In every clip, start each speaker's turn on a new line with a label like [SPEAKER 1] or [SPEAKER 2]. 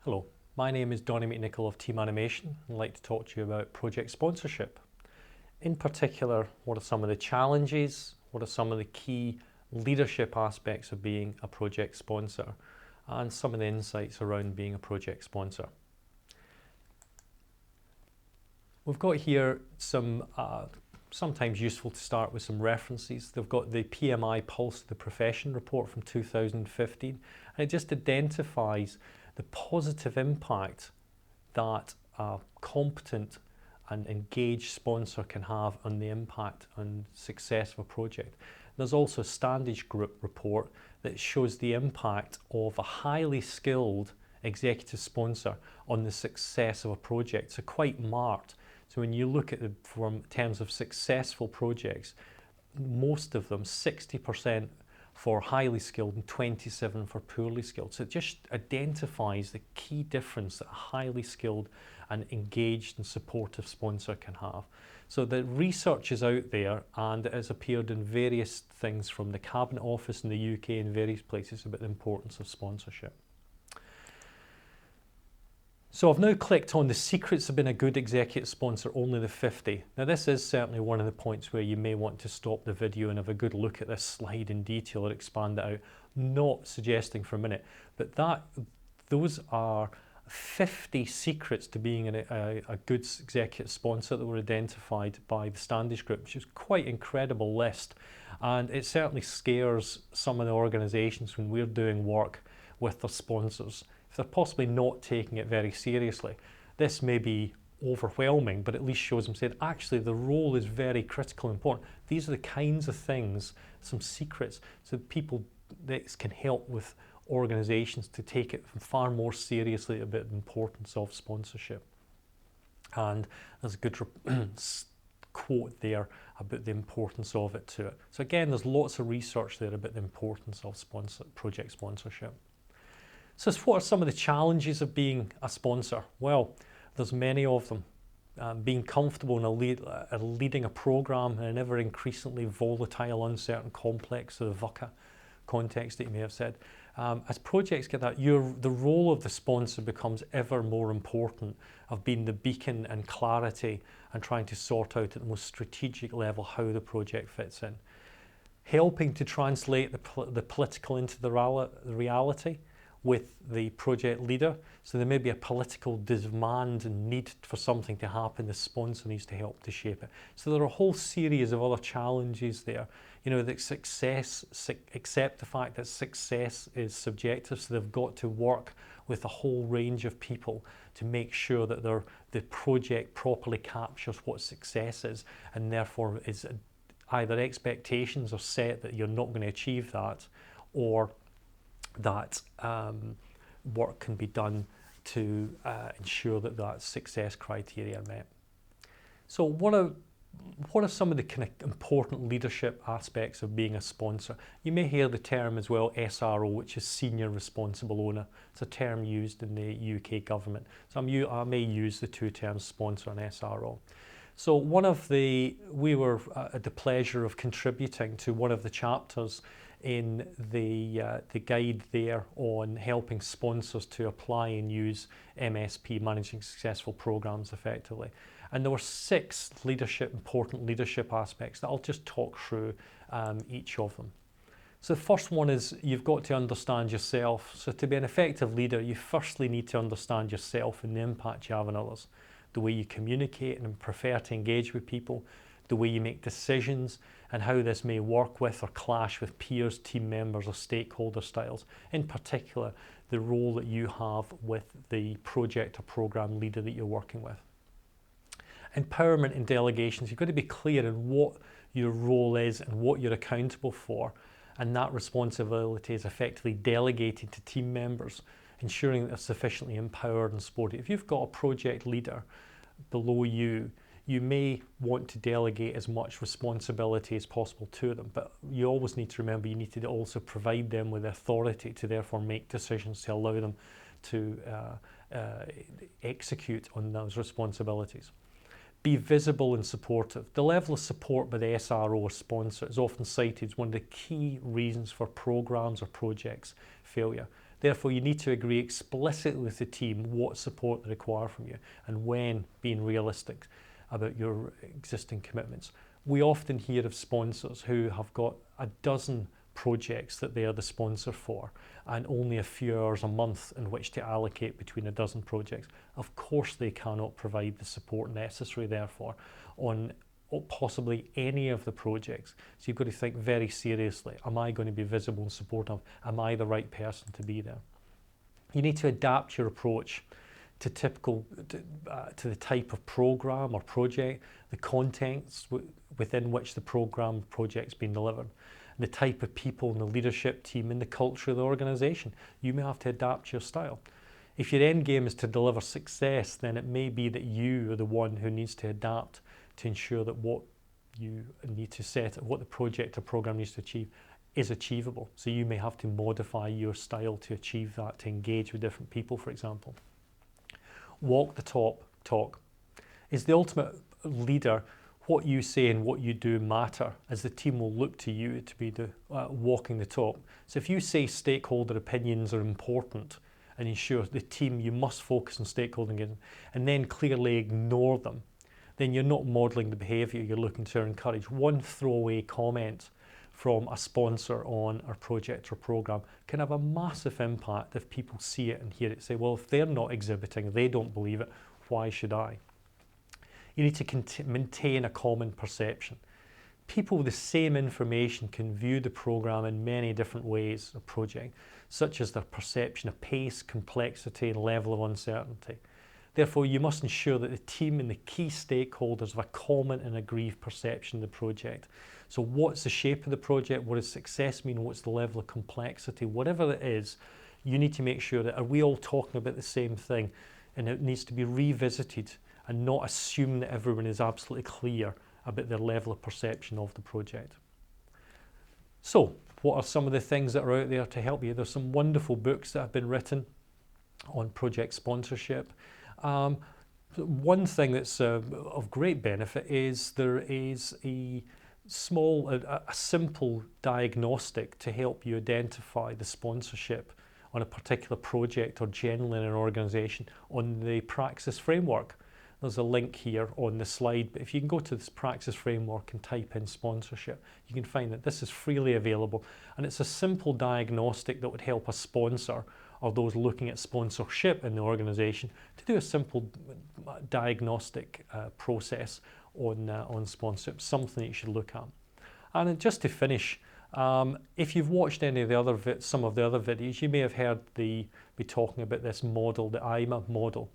[SPEAKER 1] Hello, my name is Donnie McNichol of Team Animation. I'd like to talk to you about project sponsorship. In particular, what are some of the challenges, what are some of the key leadership aspects of being a project sponsor, and some of the insights around being a project sponsor. We've got here some sometimes useful to start with some references. They've got the PMI Pulse of the Profession report from 2015, and it just identifies the positive impact that a competent and engaged sponsor can have on the impact and success of a project. There's also a Standage Group report that shows the impact of a highly skilled executive sponsor on the success of a project. So quite marked. So when you look at it from terms of successful projects, most of them, 60% for highly skilled and 27% for poorly skilled. So it just identifies the key difference that a highly skilled and engaged and supportive sponsor can have. So the research is out there, and it has appeared in various things from the Cabinet Office in the UK and various places about the importance of sponsorship. So I've now clicked on the secrets of being a good executive sponsor, only the 50. Now this is certainly one of the points where you may want to stop the video and have a good look at this slide in detail or expand it out. Not suggesting for a minute, but those are 50 secrets to being a good executive sponsor that were identified by the Standage Group, which is quite an incredible list. And it certainly scares some of the organisations when we're doing work with their sponsors. If they're possibly not taking it very seriously, this may be overwhelming, but at least shows them saying, actually, the role is very critical and important. These are the kinds of things, some secrets, so people that can help with organisations to take it far more seriously about the importance of sponsorship. And there's a good quote there about the importance of it to it. So again, there's lots of research there about the importance of project sponsorship. So what are some of the challenges of being a sponsor? Well, there's many of them. Being comfortable in leading a program in an ever increasingly volatile, uncertain, complex, sort of VUCA context that you may have said. As projects get that, the role of the sponsor becomes ever more important, of being the beacon and clarity and trying to sort out at the most strategic level how the project fits in. Helping to translate the political into the reality with the project leader. So there may be a political demand and need for something to happen. The sponsor needs to help to shape it. So there are a whole series of other challenges there. You know, that accept the fact that success is subjective. So they've got to work with a whole range of people to make sure that the project properly captures what success is, and therefore is either expectations are set that you're not going to achieve that, or that work can be done to ensure that that success criteria are met. So what are some of the kind of important leadership aspects of being a sponsor? You may hear the term as well, SRO, which is Senior Responsible Owner. It's a term used in the UK government. So I may use the two terms, sponsor and SRO. So we were at the pleasure of contributing to one of the chapters in the guide there on helping sponsors to apply and use MSP, Managing Successful Programs, effectively. And there were 6 important leadership aspects that I'll just talk through each of them. So the first one is you've got to understand yourself. So to be an effective leader, you firstly need to understand yourself and the impact you have on others, the way you communicate and prefer to engage with people, the way you make decisions, and how this may work with or clash with peers, team members, or stakeholder styles. In particular, the role that you have with the project or program leader that you're working with. Empowerment and delegations. You've got to be clear in what your role is and what you're accountable for, and that responsibility is effectively delegated to team members, ensuring that they're sufficiently empowered and supported. If you've got a project leader below you, you may want to delegate as much responsibility as possible to them, but you always need to remember you need to also provide them with authority to therefore make decisions to allow them to execute on those responsibilities. Be visible and supportive. The level of support by the SRO or sponsor is often cited as one of the key reasons for programs or projects failure. Therefore, you need to agree explicitly with the team what support they require from you and when, being realistic about your existing commitments. We often hear of sponsors who have got a dozen projects that they are the sponsor for and only a few hours a month in which to allocate between a dozen projects. Of course they cannot provide the support necessary therefore on possibly any of the projects. So you've got to think very seriously, am I going to be visible and supportive? Am I the right person to be there? You need to adapt your approach to the type of program or project, the contents within which the program project's been delivered, the type of people in the leadership team and the culture of the organization. You may have to adapt your style. If your end game is to deliver success, then it may be that you are the one who needs to adapt to ensure that what you need to set, what the project or program needs to achieve is achievable. So you may have to modify your style to achieve that, to engage with different people, for example. Walk the talk. Is the ultimate leader what you say and what you do matter, as the team will look to you to be the walking the talk. So if you say stakeholder opinions are important and ensure the team, you must focus on stakeholder engagement and then clearly ignore them, then you're not modelling the behaviour you're looking to encourage. One throwaway comment from a sponsor on our project or programme can have a massive impact if people see it and hear it. Say, well, if they're not exhibiting, they don't believe it, why should I? You need to maintain a common perception. People with the same information can view the programme in many different ways, a project, such as their perception of pace, complexity and level of uncertainty. Therefore, you must ensure that the team and the key stakeholders have a common and agreed perception of the project. So what's the shape of the project? What does success mean? What's the level of complexity? Whatever it is, you need to make sure that are we all talking about the same thing, and it needs to be revisited and not assume that everyone is absolutely clear about their level of perception of the project. So what are some of the things that are out there to help you? There's some wonderful books that have been written on project sponsorship. One thing that's of great benefit is there is a simple diagnostic to help you identify the sponsorship on a particular project or generally in an organisation on the Praxis framework. There's a link here on the slide, but if you can go to this Praxis framework and type in sponsorship, you can find that this is freely available, and it's a simple diagnostic that would help a sponsor or those looking at sponsorship in the organisation to do a simple diagnostic process on sponsorship, something that you should look at. And just to finish, if you've watched any of the other some of the other videos, you may have heard me talking about this model, the Imap Model,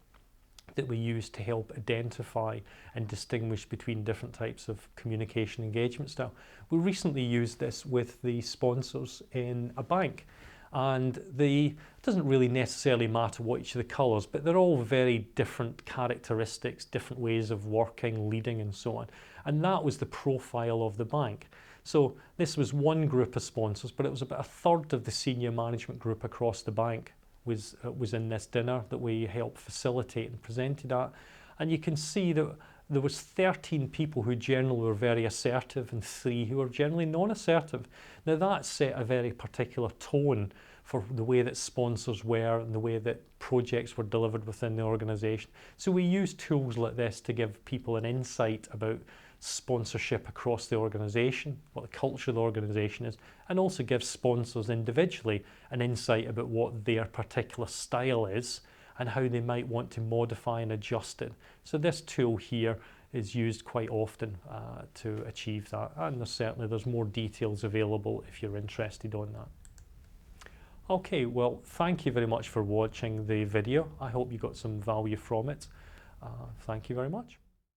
[SPEAKER 1] that we use to help identify and distinguish between different types of communication engagement style. We recently used this with the sponsors in a bank, and it doesn't really necessarily matter what each of the colours, but they're all very different characteristics, different ways of working, leading and so on. And that was the profile of the bank. So this was one group of sponsors, but it was about a third of the senior management group across the bank was in this dinner that we helped facilitate and presented at. And you can see that there was 13 people who generally were very assertive and 3 who were generally non-assertive. Now that set a very particular tone for the way that sponsors were and the way that projects were delivered within the organisation. So we use tools like this to give people an insight about sponsorship across the organisation, what the culture of the organisation is, and also give sponsors individually an insight about what their particular style is and how they might want to modify and adjust it. So this tool here is used quite often to achieve that, and there's more details available if you're interested on that. Okay, well, thank you very much for watching the video. I hope you got some value from it. Thank you very much.